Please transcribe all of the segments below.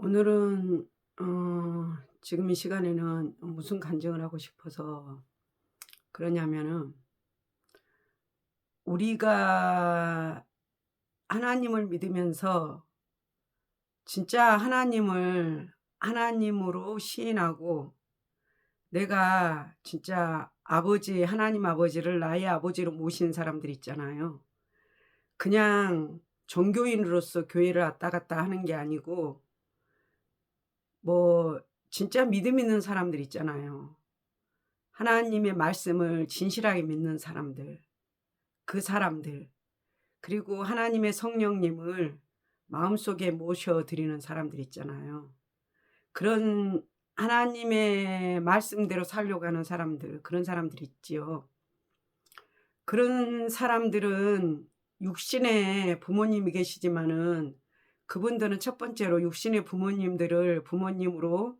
오늘은 지금 이 시간에는 무슨 간증을 하고 싶어서 그러냐면은, 우리가 하나님을 믿으면서 진짜 하나님을 하나님으로 시인하고, 내가 진짜 아버지, 하나님 아버지를 나의 아버지로 모신 사람들 있잖아요. 그냥 종교인으로서 교회를 왔다 갔다 하는 게 아니고, 뭐 진짜 믿음 있는 사람들 있잖아요. 하나님의 말씀을 진실하게 믿는 사람들, 그 사람들, 그리고 하나님의 성령님을 마음속에 모셔드리는 사람들 있잖아요. 그런 하나님의 말씀대로 살려고 하는 사람들, 그런 사람들 있지요. 그런 사람들은 육신의 부모님이 계시지만은, 그분들은 첫 번째로 육신의 부모님들을 부모님으로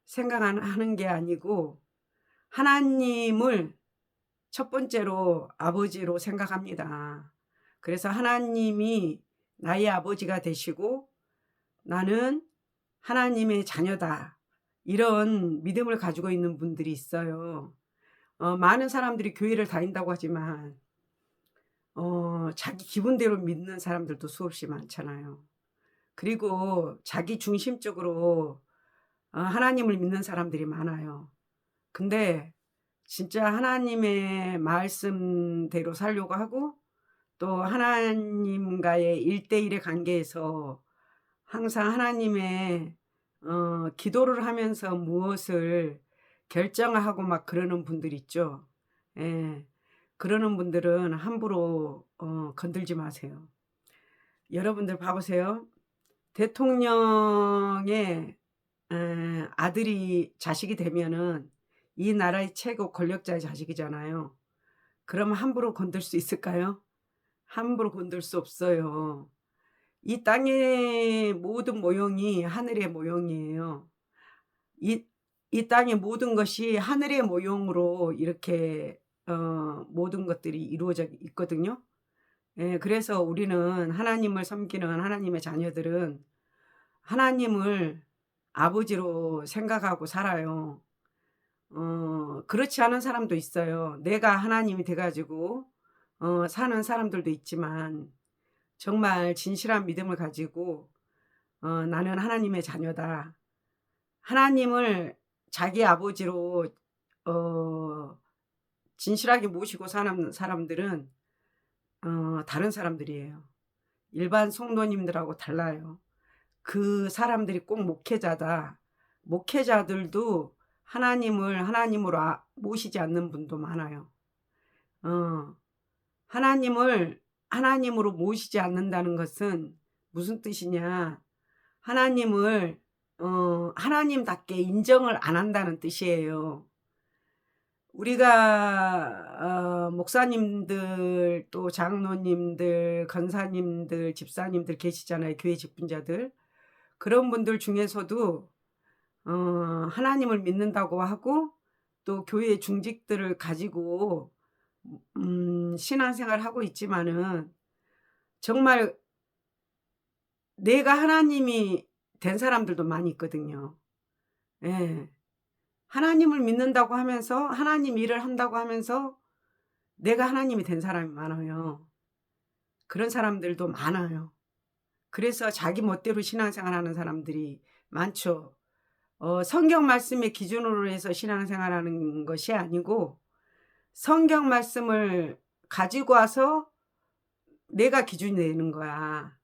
생각하는 게 아니고 하나님을 첫 번째로 아버지로 생각합니다. 그래서 하나님이 나의 아버지가 되시고 나는 하나님의 자녀다, 이런 믿음을 가지고 있는 분들이 있어요. 많은 사람들이 교회를 다닌다고 하지만 자기 기분대로 믿는 사람들도 수없이 많잖아요. 그리고 자기 중심적으로 하나님을 믿는 사람들이 많아요. 근데 진짜 하나님의 말씀대로 살려고 하고, 또 하나님과의 일대일의 관계에서 항상 하나님의 기도를 하면서 무엇을 결정하고 막 그러는 분들 있죠. 예. 그러는 분들은 함부로 건들지 마세요. 여러분들 봐보세요. 대통령의 아들이 자식이 되면은 이 나라의 최고 권력자의 자식이잖아요. 그러면 함부로 건들 수 있을까요? 함부로 건들 수 없어요. 이 땅의 모든 모형이 하늘의 모형이에요. 이, 이 땅의 모든 것이 하늘의 모형으로 이렇게 모든 것들이 이루어져 있거든요. 예, 그래서 우리는 하나님을 섬기는 하나님의 자녀들은 하나님을 아버지로 생각하고 살아요. 그렇지 않은 사람도 있어요. 내가 하나님이 돼가지고 사는 사람들도 있지만, 정말 진실한 믿음을 가지고 나는 하나님의 자녀다, 하나님을 자기 아버지로 어, 진실하게 모시고 사는 사람들은 다른 사람들이에요. 일반 성도님들하고 달라요. 그 사람들이 꼭 목회자다. 목회자들도 하나님을 하나님으로 모시지 않는 분도 많아요. 어, 하나님을 하나님으로 모시지 않는다는 것은 무슨 뜻이냐? 하나님을 하나님답게 인정을 안 한다는 뜻이에요. 우리가 목사님들, 또 장로님들, 권사님들, 집사님들 계시잖아요. 교회 직분자들. 그런 분들 중에서도 하나님을 믿는다고 하고, 또 교회 중직들을 가지고 신앙생활 하고 있지만은, 정말 내가 하나님이 된 사람들도 많이 있거든요. 예. 하나님을 믿는다고 하면서 하나님 일을 한다고 하면서 내가 하나님이 된 사람이 많아요. 그런 사람들도 많아요. 그래서 자기 멋대로 신앙생활하는 사람들이 많죠. 성경 말씀의 기준으로 해서 신앙생활하는 것이 아니고, 성경 말씀을 가지고 와서 내가 기준이 되는 거야.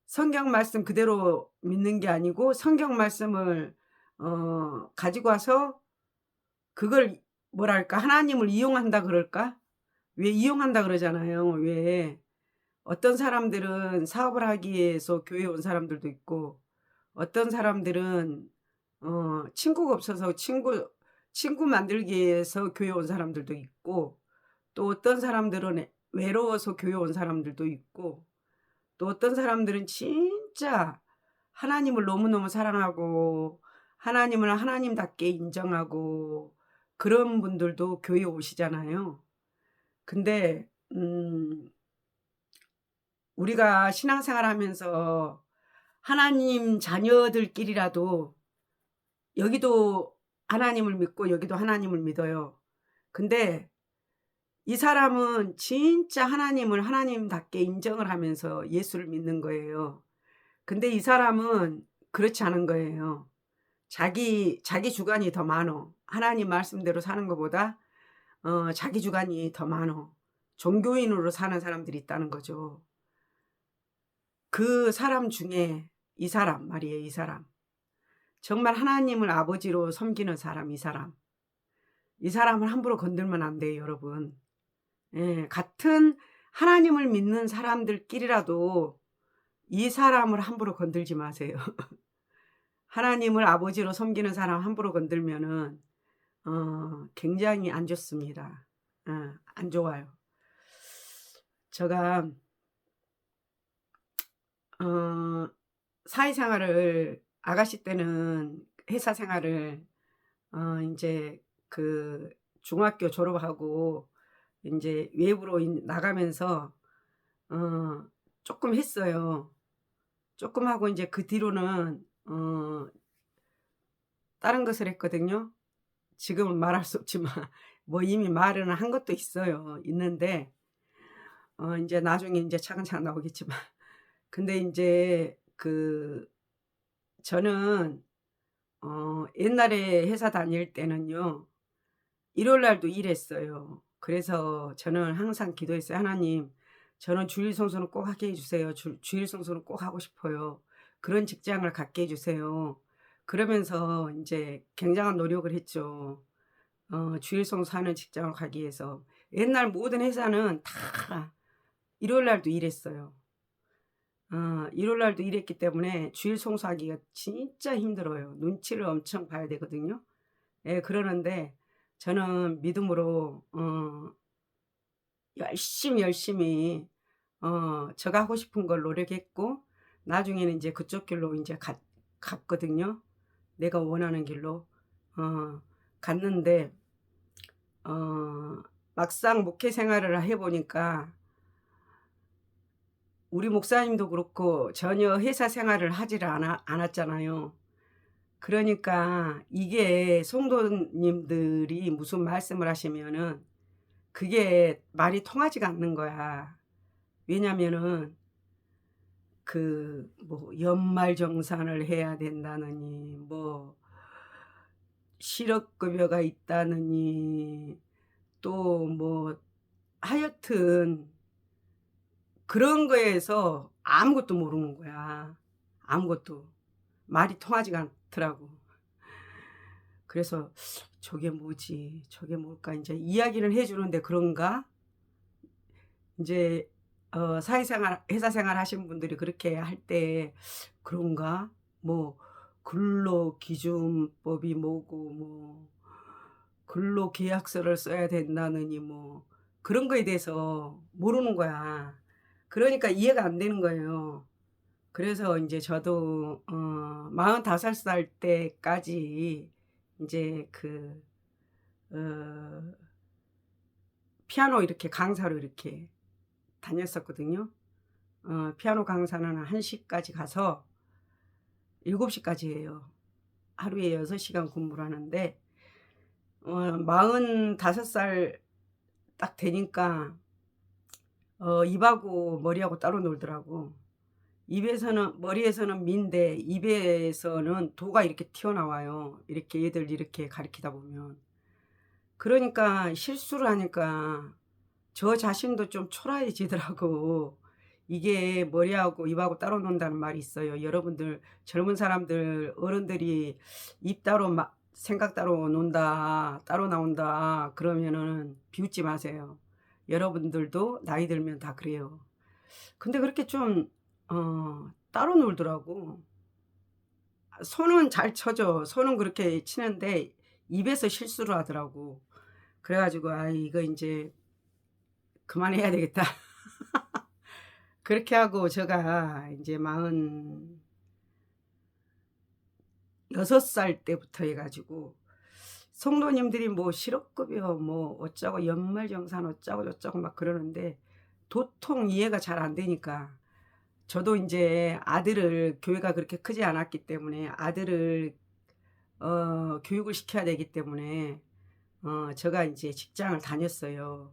성경 말씀 그대로 믿는 게 아니고, 성경 말씀을 가지고 와서 그걸 뭐랄까, 하나님을 이용한다 그럴까? 왜 이용한다 그러잖아요. 왜 어떤 사람들은 사업을 하기 위해서 교회 온 사람들도 있고, 어떤 사람들은 친구가 없어서 친구 만들기 위해서 교회 온 사람들도 있고, 또 어떤 사람들은 외로워서 교회 온 사람들도 있고, 또 어떤 사람들은 진짜 하나님을 너무너무 사랑하고 하나님을 하나님답게 인정하고 그런 분들도 교회에 오시잖아요. 근데 우리가 신앙생활 하면서 하나님 자녀들끼리라도 여기도 하나님을 믿고 여기도 하나님을 믿어요. 근데 이 사람은 진짜 하나님을 하나님답게 인정을 하면서 예수를 믿는 거예요. 근데 이 사람은 그렇지 않은 거예요. 자기 주관이 더 많어. 하나님 말씀대로 사는 것보다 자기 주관이 더 많어. 종교인으로 사는 사람들이 있다는 거죠. 그 사람 중에 이 사람 말이에요. 이 사람. 정말 하나님을 아버지로 섬기는 사람, 이 사람. 이 사람을 함부로 건들면 안 돼요, 여러분. 예, 같은 하나님을 믿는 사람들끼리라도 이 사람을 함부로 건들지 마세요. 하나님을 아버지로 섬기는 사람 함부로 건들면은 굉장히 안 좋습니다. 안 좋아요. 제가 사회생활을 아가씨 때는 회사 생활을 이제 그 중학교 졸업하고 이제 외부로 나가면서 조금 했어요. 조금 하고 이제 그 뒤로는 다른 것을 했거든요. 지금은 말할 수 없지만 뭐 이미 말은 한 것도 있는데 이제 나중에 이제 차근차근 나오겠지만 근데 이제 저는 옛날에 회사 다닐 때는요. 일요일 날도 일했어요. 그래서 저는 항상 기도했어요. 하나님, 저는 주일 성수는 꼭 하게 해주세요. 주일 성수는 꼭 하고 싶어요. 그런 직장을 갖게 해주세요. 그러면서 이제 굉장한 노력을 했죠. 주일 성수하는 직장을 가기 위해서. 옛날 모든 회사는 다 일요일 날도 일했어요. 일요일 날도 일했기 때문에 주일 성수하기가 진짜 힘들어요. 눈치를 엄청 봐야 되거든요. 예, 그러는데 저는 믿음으로 열심히 제가 하고 싶은 걸 노력했고 나중에는 이제 그쪽 길로 이제 갔거든요. 내가 원하는 길로 갔는데 막상 목회 생활을 해보니까 우리 목사님도 그렇고 전혀 회사 생활을 하지를 않았잖아요. 그러니까 이게 성도님들이 무슨 말씀을 하시면은 그게 말이 통하지가 않는 거야. 왜냐면은 뭐 연말정산을 해야 된다느니 뭐 실업급여가 있다느니 또 뭐 하여튼 그런 거에서 아무것도 모르는 거야. 아무것도. 말이 통하지가 않더라고. 그래서 저게 뭐지? 저게 뭘까? 이제 이야기를 해주는데 그런가? 이제 사회생활, 회사생활 하신 분들이 그렇게 할 때 그런가? 뭐 근로기준법이 뭐고 뭐 근로계약서를 써야 된다느니 뭐 그런 거에 대해서 모르는 거야. 그러니까 이해가 안 되는 거예요. 그래서 이제 저도 45살 때까지 이제 어, 피아노 이렇게 강사로 이렇게 다녔었거든요. 피아노 강사는 1시까지 가서 7시까지 해요. 하루에 6시간 근무를 하는데 45살 딱 되니까 입하고 머리하고 따로 놀더라고. 머리에서는 민데 입에서는 도가 이렇게 튀어나와요. 이렇게 얘들 이렇게 가리키다 보면. 그러니까 실수를 하니까 저 자신도 좀 초라해지더라고. 이게 머리하고 입하고 따로 논다는 말이 있어요. 여러분들 젊은 사람들 어른들이 입 따로 생각 따로 논다 따로 나온다 그러면은 비웃지 마세요. 여러분들도 나이 들면 다 그래요. 근데 그렇게 좀 따로 놀더라고. 손은 잘 쳐줘. 손은 그렇게 치는데 입에서 실수를 하더라고. 그래가지고 이거 이제 그만해야 되겠다. 그렇게 하고 제가 이제 46살 때부터 해가지고 성도님들이 뭐 실업급여 뭐 어쩌고 연말정산 어쩌고 저쩌고 막 그러는데 도통 이해가 잘 안 되니까 저도 인제 아들을 교회가 그렇게 크지 않았기 때문에 아들을 교육을 시켜야 되기 때문에 제가 인제 직장을 다녔어요.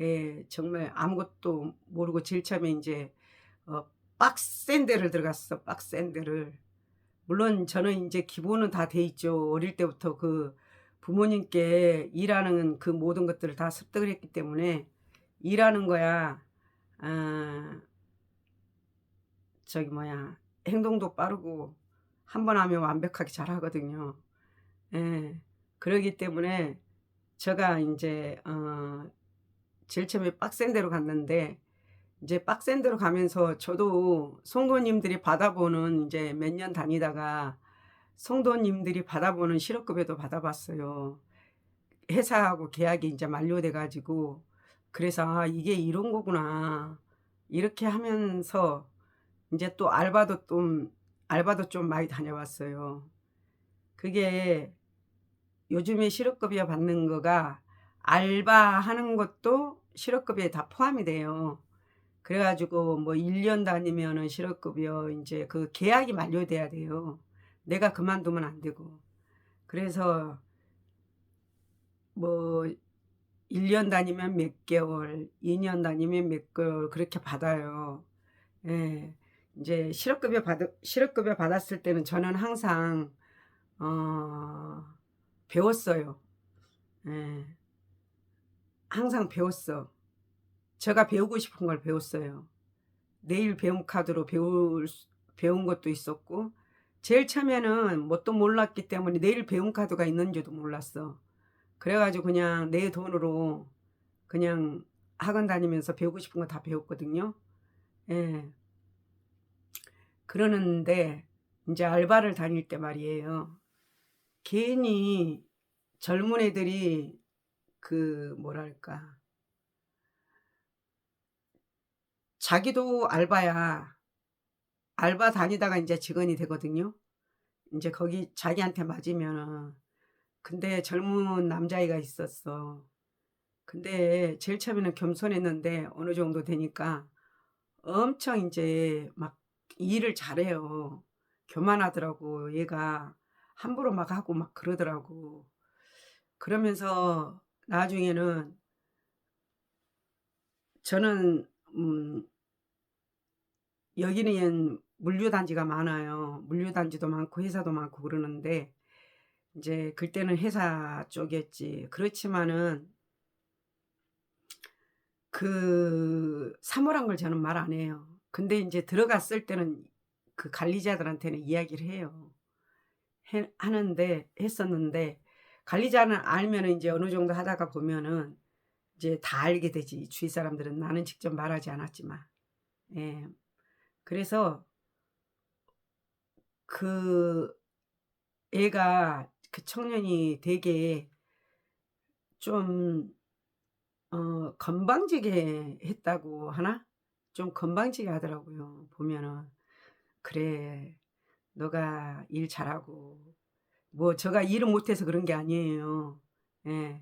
예. 정말 아무것도 모르고 제일 처음에 인제 어 빡센 데를 들어갔어, 빡센 데를. 물론 저는 인제 기본은 다 돼 있죠. 어릴 때부터 그 부모님께 일하는 그 모든 것들을 다 습득을 했기 때문에 일하는 거야 아 저기 뭐야 행동도 빠르고 한 번 하면 완벽하게 잘하거든요. 예. 그러기 때문에 제가 인제 제일 처음에 빡센 데로 갔는데 이제 빡센 데로 가면서 저도 성도님들이 받아보는 인제 몇 년 다니다가 성도님들이 받아보는 실업급여도 받아봤어요. 회사하고 계약이 인제 만료돼 가지고 그래서 '아 이게 이런 거구나.' 이렇게 하면서 인제 또 알바도 좀 많이 다녀봤어요. 그게 요즘에 실업급여 받는 거가 알바하는 것도 실업급여에 다 포함이 돼요. 그래 가지고 뭐 1년 다니면은 실업급여 인제 그 계약이 만료돼야 돼요. 내가 그만두면 안 되고. 그래서 뭐 1년 다니면 몇 개월, 2년 다니면 몇 개월 그렇게 받아요. 예. 인제 실업급여 받았을 때는 저는 항상 어 배웠어요. 예. 항상 배웠어. 제가 배우고 싶은 걸 배웠어요. 내일 배움 카드로 배운 것도 있었고 제일 처음에는 뭣도 몰랐기 때문에 내일 배움 카드가 있는 줄도 몰랐어. 그래 가지고 그냥 내 돈으로 그냥 학원 다니면서 배우고 싶은 거 다 배웠거든요. 예. 그러는데 인제 알바를 다닐 때 말이에요. 괜히 젊은 애들이 그 뭐랄까 자기도 알바야. 알바 다니다가 인제 직원이 되거든요. 인제 거기 자기한테 맞으면은 근데 젊은 남자애가 있었어. 근데 제일 처음에는 겸손했는데 어느 정도 되니까 엄청 인제 막 일을 잘해요. 교만하더라고 얘가. 함부로 막 하고 막 그러더라고. 그러면서 나중에는 저는 여기는 물류단지가 많아요. 물류단지도 많고 회사도 많고 그러는데 인제 그때는 회사 쪽이었지. 그렇지만은 그 사모란 걸 저는 말 안 해요. 근데 인제 들어갔을 때는 그 관리자들한테는 이야기를 해요. 하는데 했었는데 관리자는 알면은 인제 어느 정도 하다가 보면은 이제 다 알게 되지 주위 사람들은. 나는 직접 말하지 않았지만. 예. 그래서 그 애가 그 청년이 되게 좀 건방지게 했다고 하나? 좀 건방지게 하더라고요 보면은. "그래. 너가 일 잘하고" 뭐 제가 일을 못해서 그런 게 아니에요. 예.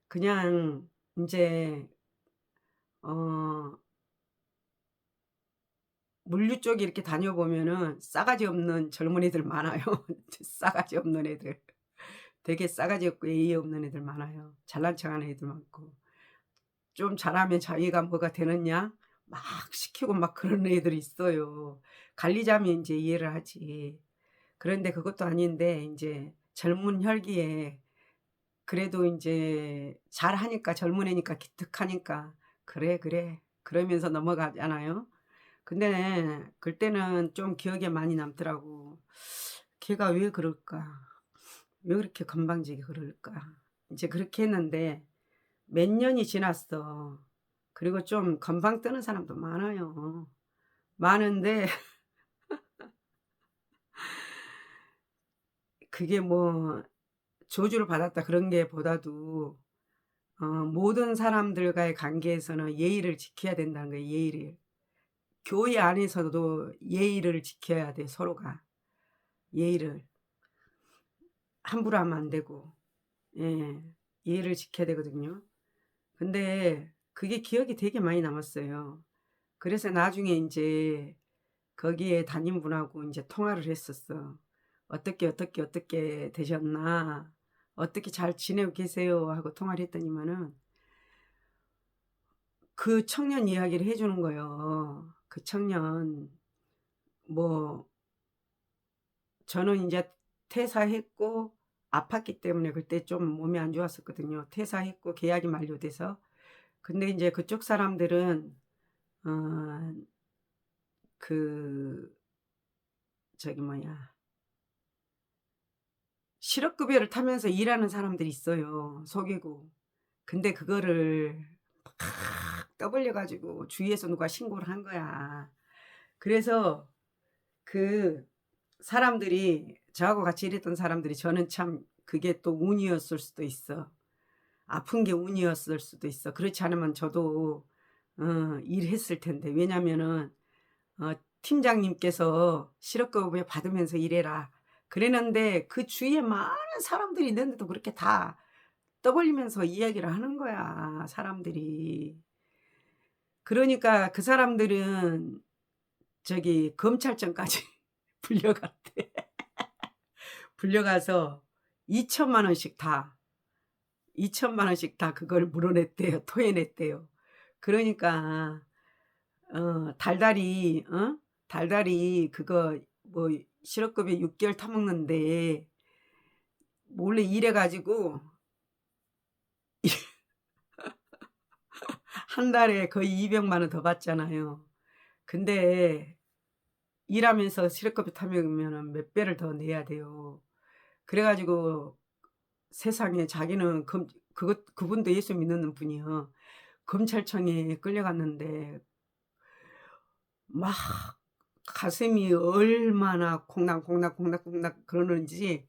그냥 인제 어 물류 쪽에 이렇게 다녀보면은 싸가지 없는 젊은이들 많아요. 싸가지 없는 애들. 되게 싸가지 없고 예의 없는 애들 많아요. 잘난 척하는 애들 많고. 좀 잘하면 자기가 뭐가 되느냐 막 시키고 막 그런 애들이 있어요. 관리자면 인제 이해를 하지. 그런데 그것도 아닌데 인제 젊은 혈기에 그래도 인제 잘하니까 젊은 애니까 기특하니까 '그래, 그래.' 그러면서 넘어가잖아요. 근데 그때는 좀 기억에 많이 남더라고. '걔가 왜 그럴까? 왜 그렇게 건방지게 그럴까?' 인제 그렇게 했는데 몇 년이 지났어. 그리고 좀 건방 뜨는 사람도 많아요. 많은데 그게 뭐 저주를 받았다 그런 게 보다도 모든 사람들과의 관계에서는 예의를 지켜야 된다는 거예요, 예의를. 교회 안에서도 예의를 지켜야 돼, 서로가. 예의를. 함부로 하면 안 되고. 예. 예의를 지켜야 되거든요. 근데 그게 기억이 되게 많이 남았어요. 그래서 나중에 인제 거기에 담임분하고 이제 통화를 했었어. 어떻게 되셨나? 어떻게 잘 지내고 계세요? 하고 통화를 했더니만은 그 청년 이야기를 해주는 거예요. 그 청년, 뭐, 저는 이제 퇴사했고, 아팠기 때문에 그때 좀 몸이 안 좋았었거든요. 퇴사했고, 계약이 만료돼서. 근데 이제 그쪽 사람들은, 어, 그, 저기 뭐야, 실업급여를 타면서 일하는 사람들이 있어요. 속이고. 근데 그거를 막 떠벌려가지고 주위에서 누가 신고를 한 거야. 그래서 그 사람들이, 저하고 같이 일했던 사람들이, 저는 참 그게 또 운이었을 수도 있어. 아픈 게 운이었을 수도 있어. 그렇지 않으면 저도 일했을 텐데. 왜냐면은 팀장님께서 실업급여 받으면서 일해라 그랬는데 그 주위에 많은 사람들이 있는데도 그렇게 다 떠벌리면서 이야기를 하는 거야, 사람들이. 그러니까 그 사람들은 저기 검찰청까지 불려갔대. 불려가서 2천만 원씩 다 2천만 원씩 다 그걸 물어냈대요. 토해냈대요. 그러니까 달달이 그거 뭐 실업급여 6개월 타먹는데 몰래 일해가지고 한 달에 거의 200만 원 더 받잖아요. 근데 일하면서 실업급여 타먹으면 몇 배를 더 내야 돼요. 그래가지고 세상에 자기는 그분도 예수 믿는 분이요. 검찰청에 끌려갔는데 막 가슴이 얼마나 콩닥콩닥 그러는지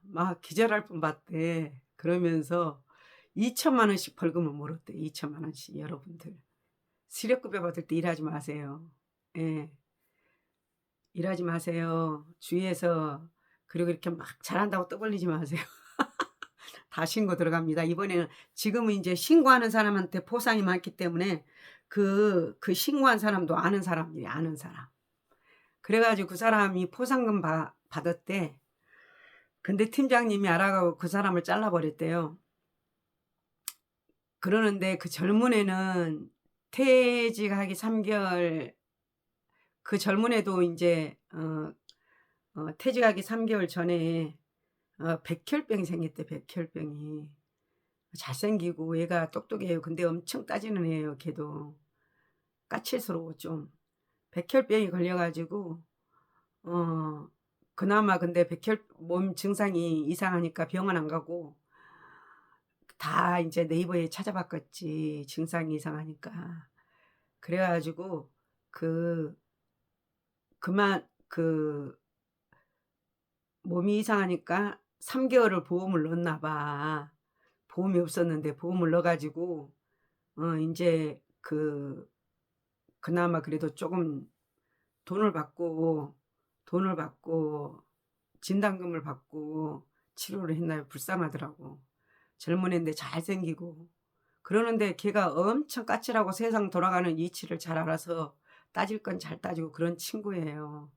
막 기절할 뻔 봤대. 그러면서 2천만 원씩 벌금을 물었대. 2천만 원씩. 여러분들 실업급여 받을 때 일하지 마세요. 예, 일하지 마세요. 주위에서. 그리고 이렇게 막 잘한다고 떠벌리지 마세요. 다 신고 들어갑니다. 이번에는 지금은 이제 신고하는 사람한테 보상이 많기 때문에 그 신고한 사람도 아는 사람들이 아는 사람. 그래가지고 그 사람이 포상금 받았대. 근데 팀장님이 알아가고 그 사람을 잘라버렸대요. 그러는데 그 젊은 애는 퇴직하기 3개월, 그 젊은 애도 이제 퇴직하기 3개월 전에 백혈병이 생겼대. 백혈병이. 잘생기고 얘가 똑똑해요. 근데 엄청 따지는 애예요. 걔도 까칠스러워 좀. 백혈병이 걸려가지고 그나마 근데 몸 증상이 이상하니까 병원 안 가고 다 이제 네이버에 찾아봤겠지. 증상이 이상하니까. 그래가지고 그 그만 몸이 이상하니까 3개월을 보험을 넣었나 봐. 보험이 없었는데 보험을 넣어가지고 이제 그나마 그래도 조금 돈을 받고 진단금을 받고 치료를 했나요? 불쌍하더라고. 젊은 애인데 잘생기고. 그러는데 걔가 엄청 까칠하고 세상 돌아가는 이치를 잘 알아서 따질 건 잘 따지고 그런 친구예요.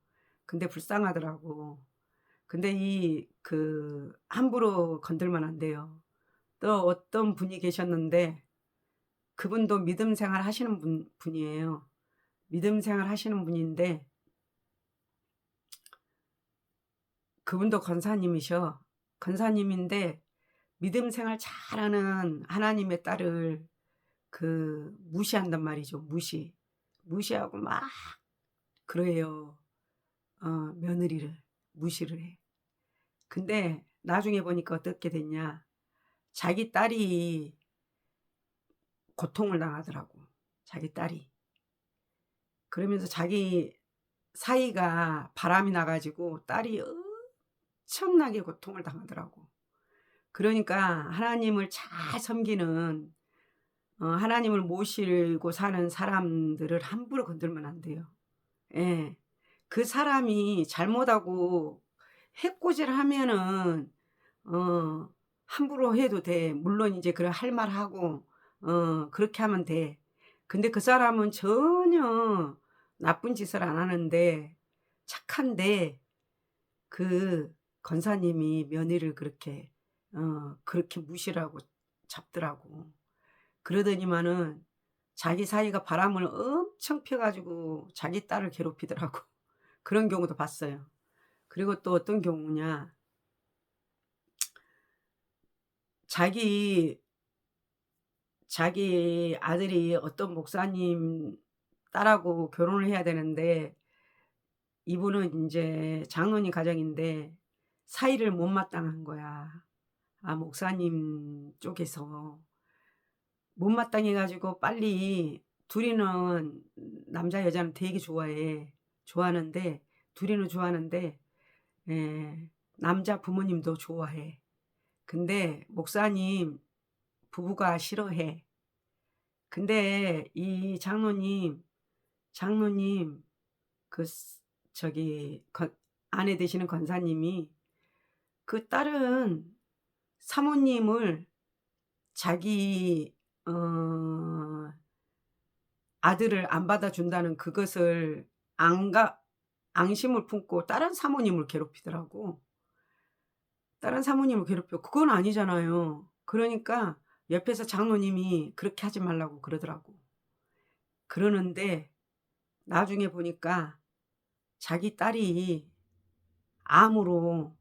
근데 불쌍하더라고. 근데 함부로 건들면 안 돼요. 또 어떤 분이 계셨는데 그분도 믿음 생활 하시는 분이에요. 믿음 생활 하시는 분인데 그분도 권사님이셔. 권사님인데 믿음 생활 잘하는 하나님의 딸을 무시한단 말이죠. 무시하고 막 그래요. 며느리를 무시를 해. 근데 나중에 보니까 어떻게 됐냐. 자기 딸이 고통을 당하더라고. 자기 딸이. 그러면서 자기 사이가 바람이 나가지고 딸이 엄청나게 고통을 당하더라고. 그러니까 하나님을 잘 섬기는 하나님을 모시고 사는 사람들을 함부로 건들면 안 돼요. 예. 그 사람이 잘못하고 해코지를 하면은 함부로 해도 돼. 물론 이제 그래 할 말하고 그렇게 하면 돼. 근데 그 사람은 전혀 나쁜 짓을 안 하는데 착한데 그 권사님이 며느리를 그렇게 무시를 하고 잡더라고. 그러더니만은 자기 사이가 바람을 엄청 펴 가지고 자기 딸을 괴롭히더라고. 그런 경우도 봤어요. 그리고 또 어떤 경우냐. 자기 자기 아들이 어떤 목사님 딸하고 결혼을 해야 되는데 이분은 인제 장로님 가정인데 사이를 못마땅한 거야. 목사님 쪽에서. 못마땅해 가지고 빨리 둘이는 남자 여자는 되게 좋아해. 좋아하는데 둘이는 좋아하는데 남자 부모님도 좋아해. 근데 목사님 부부가 싫어해. 근데 이 장로님 그 저기 아내 되시는 권사님이 그 다른 사모님을 자기 아들을 안 받아준다는 그것을 앙심을 품고 다른 사모님을 괴롭히더라고. 다른 사모님을 괴롭혀. 그건 아니잖아요. 그러니까 옆에서 장로님이 그렇게 하지 말라고 그러더라고. 그러는데 나중에 보니까 자기 딸이 암으로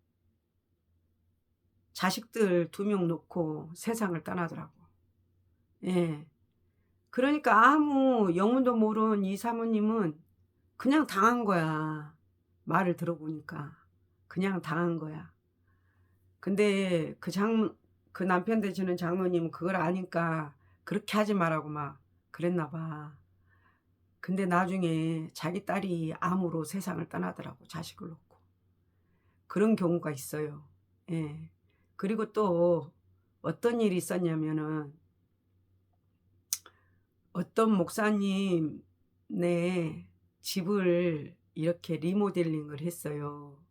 자식들 2명 놓고 세상을 떠나더라고. 예. 그러니까 아무 영문도 모르는 이 사모님은 그냥 당한 거야. 말을 들어보니까. 그냥 당한 거야. 근데 그 남편 되시는 장모님은 그걸 아니까 그렇게 하지 말라고 막 그랬나 봐. 근데 나중에 자기 딸이 암으로 세상을 떠나더라고, 자식을 놓고. 그런 경우가 있어요. 예. 그리고 또 어떤 일이 있었냐면은 어떤 목사님 네 집을 이렇게 리모델링을 했어요.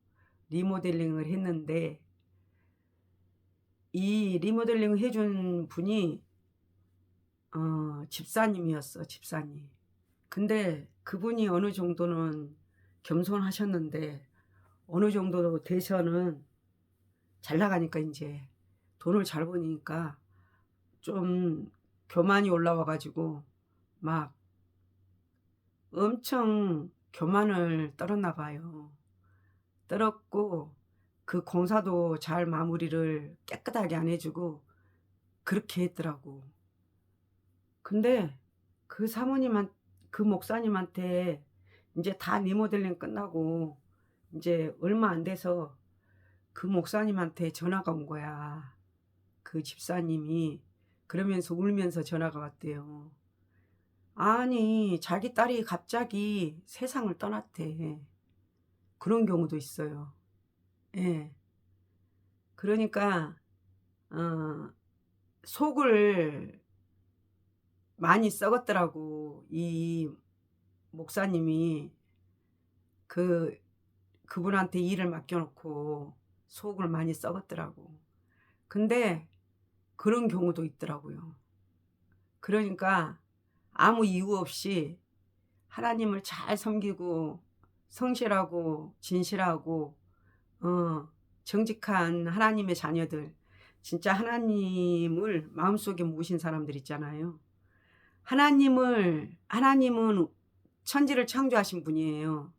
리모델링을 했는데 이 리모델링을 해준 분이 집사님이었어, 집사님. 근데 그분이 어느 정도는 겸손하셨는데 어느 정도 돼서는 잘 나가니까 이제 돈을 잘 버니까 좀 교만이 올라와 가지고 막 엄청 교만을 떨었나 봐요. 떨었고 그 공사도 잘 마무리를 깨끗하게 안 해주고 그렇게 했더라고. 근데 그 목사님한테 이제 다 리모델링 끝나고 이제 얼마 안 돼서 그 목사님한테 전화가 온 거야. 그 집사님이 그러면서 울면서 전화가 왔대요. 아니 자기 딸이 갑자기 세상을 떠났대. 그런 경우도 있어요. 예. 그러니까 어 속을 많이 썩었더라고. 이 목사님이 그 그분한테 일을 맡겨 놓고 속을 많이 썩었더라고. 근데 그런 경우도 있더라고요. 그러니까 아무 이유 없이 하나님을 잘 섬기고 성실하고 진실하고 정직한 하나님의 자녀들, 진짜 하나님을 마음속에 모신 사람들 있잖아요. 하나님은 천지를 창조하신 분이에요.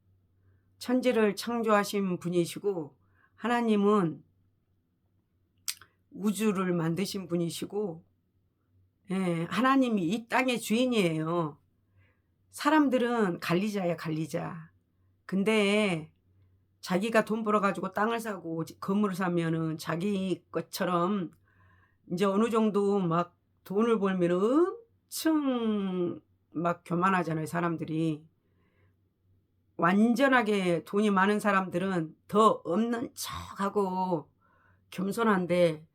천지를 창조하신 분이시고 하나님은 우주를 만드신 분이시고 하나님이 이 땅의 주인이에요. 사람들은 관리자야, 관리자. 근데 자기가 돈 벌어 가지고 땅을 사고 건물을 사면은 자기 것처럼 이제 어느 정도 막 돈을 벌면 엄청 막 교만하잖아요, 사람들이. 완전하게 돈이 많은 사람들은 더 없는 척하고 겸손한데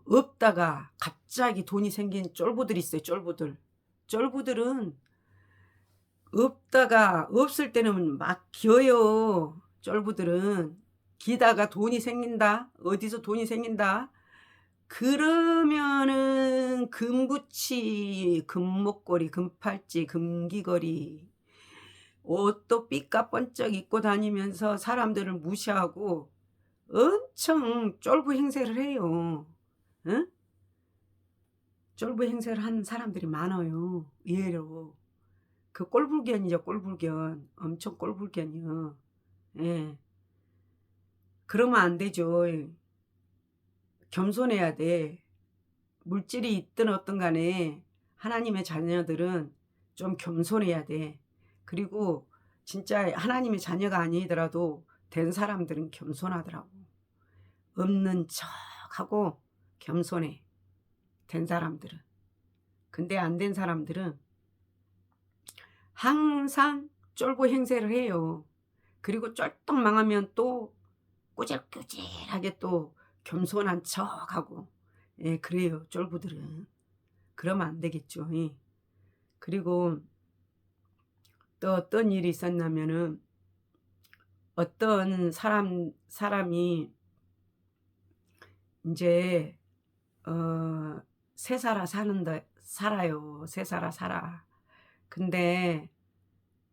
없다가 갑자기 돈이 생긴 쫄보들이 있어요, 쫄보들. 쫄보들은 없다가 없을 때는 막 기어요. 쫄보들은 기다가 돈이 생긴다. 어디서 돈이 생긴다. 그러면은 금붙이, 금목걸이, 금팔찌, 금귀걸이 옷도 삐까번쩍 입고 다니면서 사람들을 무시하고 엄청 쫄부 행세를 해요. 응? 쫄부 행세를 하는 사람들이 많아요. 의외로. 그 꼴불견이죠, 꼴불견. 엄청 꼴불견이요. 예. 그러면 안 되죠. 겸손해야 돼. 물질이 있든 어떤 간에 하나님의 자녀들은 좀 겸손해야 돼. 그리고 진짜 하나님의 자녀가 아니더라도 된 사람들은 겸손하더라고. 없는 척하고 겸손해. 된 사람들은. 근데 안 된 사람들은 항상 쫄보 행세를 해요. 그리고 쫄떡 망하면 또 꾸질꾸질하게 또 겸손한 척하고. 예, 그래요. 쫄부들은. 그러면 안 되겠죠. 예. 그리고 또 어떤 일이 있었냐면은 어떤 사람이 이제 세살아 살아요. 세살아 살아. 근데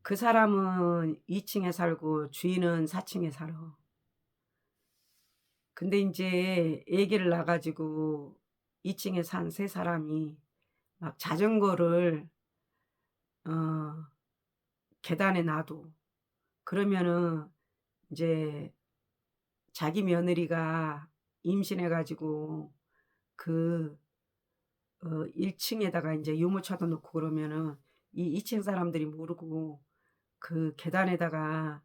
그 사람은 2층에 살고 주인은 4층에 살아. 근데 이제 얘기를 나가지고 2층에 산 세 사람이 막 자전거를 어 계단에 놔둬. 그러면은 이제 자기 며느리가 임신해 가지고 그 1층에다가 이제 유모차도 놓고 그러면은 이 2층 사람들이 모르고 그 계단에다가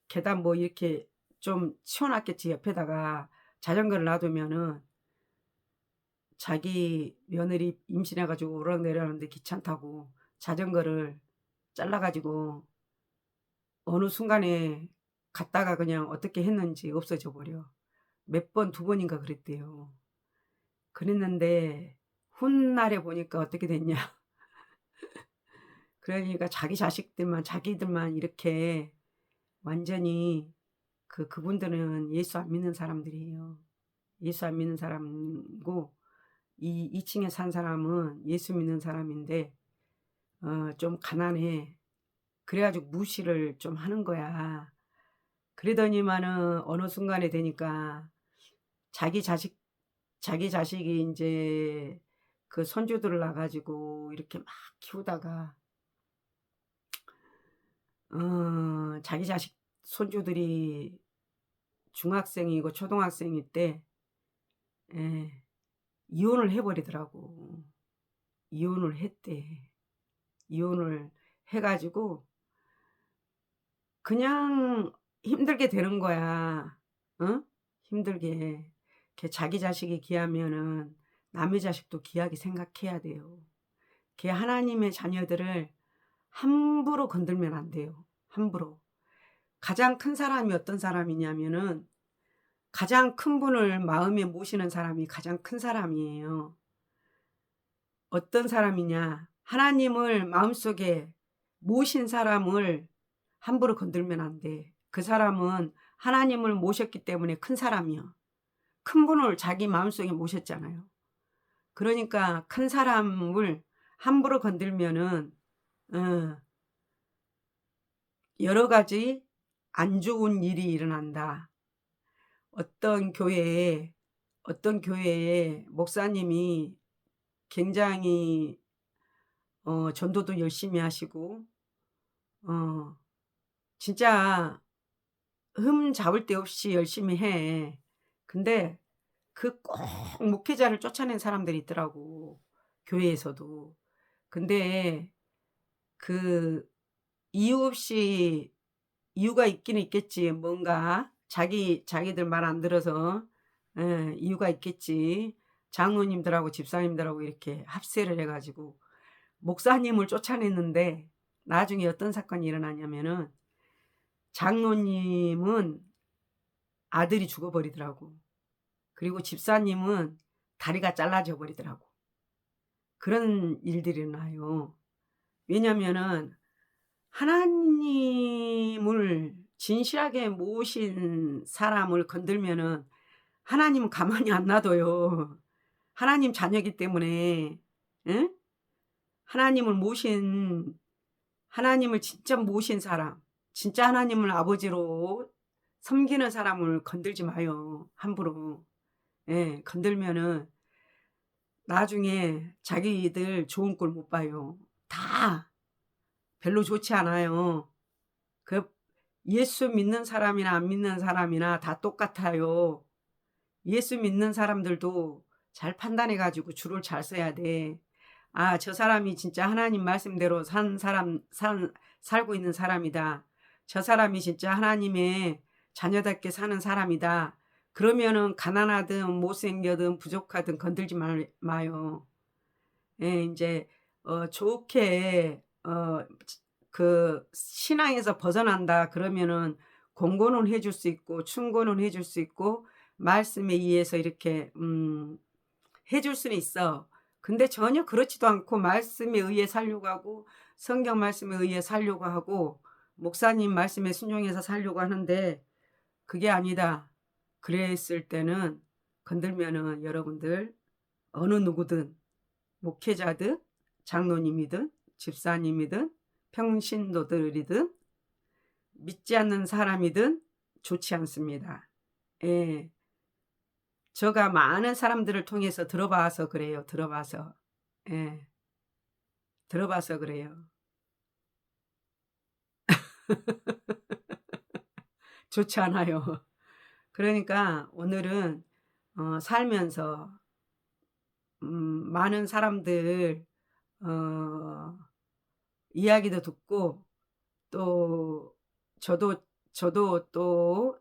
계단 뭐 이렇게 좀 치워 놨겠지 옆에다가 자전거를 놔두면은 자기 며느리 임신해 가지고 오르락내리락하는데 귀찮다고 자전거를 잘라 가지고 어느 순간에 갔다가 그냥 어떻게 했는지 없어져 버려. 몇 번, 두 번인가 그랬대요. 그랬는데 훗날에 보니까 어떻게 됐냐. 그러니까 자기 자식들만 자기들만 이렇게 완전히 그분들은 예수 안 믿는 사람들이에요. 예수 안 믿는 사람이고 이 2층에 산 사람은 예수 믿는 사람인데 좀 가난해. 그래 가지고 무시를 좀 하는 거야. 그러더니만은 어느 순간에 되니까 자기 자식이 인제 그 손주들을 낳아 가지고 이렇게 막 키우다가 자기 자식 손주들이 중학생이고 초등학생일 때 예 이혼을 해 버리더라고. 이혼을 했대. 이혼을 해 가지고 그냥 힘들게 되는 거야. 어? 힘들게. 걔 자기 자식이 귀하면은 남의 자식도 귀하게 생각해야 돼요. 걔 하나님의 자녀들을 함부로 건들면 안 돼요. 함부로. 가장 큰 사람이 어떤 사람이냐면은 가장 큰 분을 마음에 모시는 사람이 가장 큰 사람이에요. 어떤 사람이냐? 하나님을 마음속에 모신 사람을 함부로 건들면 안 돼. 그 사람은 하나님을 모셨기 때문에 큰 사람이야. 큰 분을 자기 마음속에 모셨잖아요. 그러니까 큰 사람을 함부로 건들면은 어 여러 가지 안 좋은 일이 일어난다. 어떤 교회에 목사님이 굉장히 전도도 열심히 하시고 어 진짜 흠잡을 데 없이 열심히 해. 근데 그 꼭 목회자를 쫓아낸 사람들이 있더라고, 교회에서도. 근데 그 이유 없이 이유가 있기는 있겠지. 뭔가 자기들 말 안 들어서 예 이유가 있겠지. 장로님들하고 집사님들하고 이렇게 합세를 해 가지고 목사님을 쫓아냈는데 나중에 어떤 사건이 일어나냐면은 장로님은 아들이 죽어 버리더라고. 그리고 집사님은 다리가 잘라져 버리더라고. 그런 일들이 일어나요. 왜냐면은 하나님을 진실하게 모신 사람을 건들면은 하나님은 가만히 안 놔둬요. 하나님 자녀이기 때문에 응? 하나님을 모신 하나님을 진짜 모신 사람, 진짜 하나님을 아버지로 섬기는 사람을 건들지 마요. 함부로. 예, 건들면은 나중에 자기들 좋은 꼴 못 봐요. 다 별로 좋지 않아요. 그 예수 믿는 사람이나 안 믿는 사람이나 다 똑같아요. 예수 믿는 사람들도 잘 판단해 가지고 줄을 잘 서야 돼. 아, 저 사람이 진짜 하나님 말씀대로 살고 있는 사람이다. 저 사람이 진짜 하나님의 자녀답게 사는 사람이다. 그러면은 가난하든 못생겨든 부족하든 건들지 마요. 예, 이제 좋게 그 신앙에서 벗어난다 그러면은 공고는 해줄 수 있고 충고는 해줄 수 있고 말씀에 의해서 이렇게 해줄 수는 있어. 근데 전혀 그렇지도 않고 말씀에 의해 살려고 하고 성경 말씀에 의해 살려고 하고 목사님 말씀에 순종해서 살려고 하는데 그게 아니다. 그랬을 때는 건들면은 여러분들 어느 누구든 목회자든 장로님이든 집사님이든 평신도들이든 믿지 않는 사람이든 좋지 않습니다. 예. 제가 많은 사람들을 통해서 들어봐서 그래요. 들어봐서. 예. 들어봐서 그래요. 좋지 않아요. 그러니까 오늘은 살면서 많은 사람들 어 이야기도 듣고 또 저도 또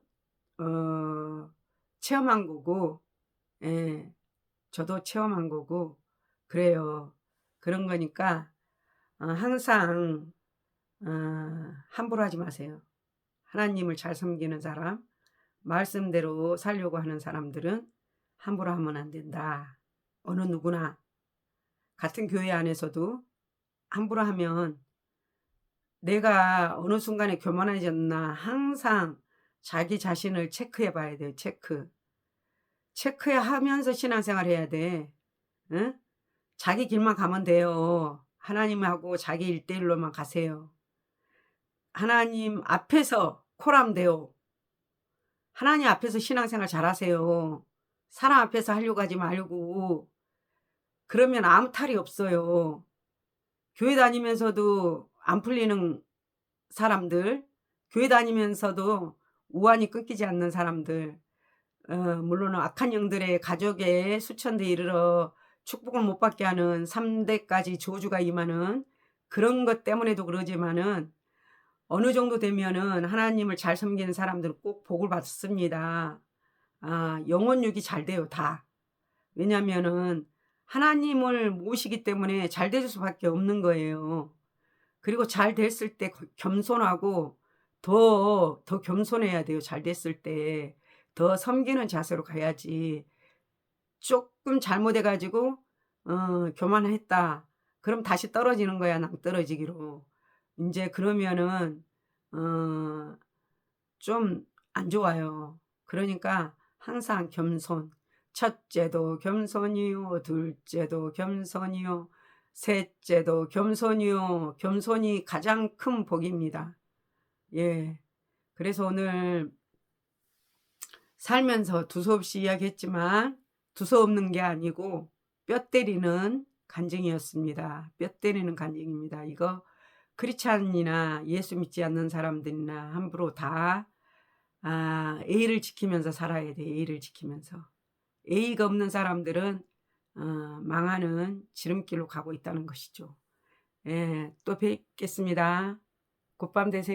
체험한 거고 예. 저도 체험한 거고 그래요. 그런 거니까 항상 함부로 하지 마세요. 하나님을 잘 섬기는 사람, 말씀대로 살려고 하는 사람들은 함부로 하면 안 된다. 어느 누구나 같은 교회 안에서도 함부로 하면 내가 어느 순간에 교만해졌나 항상 자기 자신을 체크해 봐야 돼요. 체크하면서 신앙생활 해야 돼. 응? 자기 길만 가면 돼요. 하나님하고 자기 일대일로만 가세요. 하나님 앞에서 콜하면 돼요. 하나님 앞에서 신앙생활 잘하세요. 사람 앞에서 하려고 하지 말고. 그러면 아무 탈이 없어요. 교회 다니면서도 안 풀리는 사람들, 교회 다니면서도 우환이 끊기지 않는 사람들, 물론 악한 영들의 가족에 수천대 이르러 축복을 못 받게 하는 3대까지 저주가 임하는 그런 것 때문에도 그러지만은 어느 정도 되면은 하나님을 잘 섬기는 사람들은 꼭 복을 받습니다. 영혼육이 잘 돼요, 다. 왜냐면은 하나님을 모시기 때문에 잘 될 수밖에 없는 거예요. 그리고 잘 됐을 때 겸손하고 더 겸손해야 돼요. 잘 됐을 때. 더 섬기는 자세로 가야지. 조금 잘못해 가지고 교만했다. 그럼 다시 떨어지는 거야, 낭떠러지기로. 인제 그러면은 좀 안 좋아요. 그러니까 항상 겸손. 첫째도 겸손이요, 둘째도 겸손이요, 셋째도 겸손이요. 겸손이 가장 큰 복입니다. 예. 그래서 오늘 살면서 두서없이 이야기했지만 두서없는 게 아니고 뼈 때리는 간증이었습니다. 뼈 때리는 간증입니다. 이거 크리스찬이나 예수 믿지 않는 사람들이나 함부로 다 예의를 지키면서 살아야 돼. 예의를 지키면서. 예의가 없는 사람들은 망하는 지름길로 가고 있다는 것이죠. 예, 또 뵙겠습니다. 굿밤 되세요.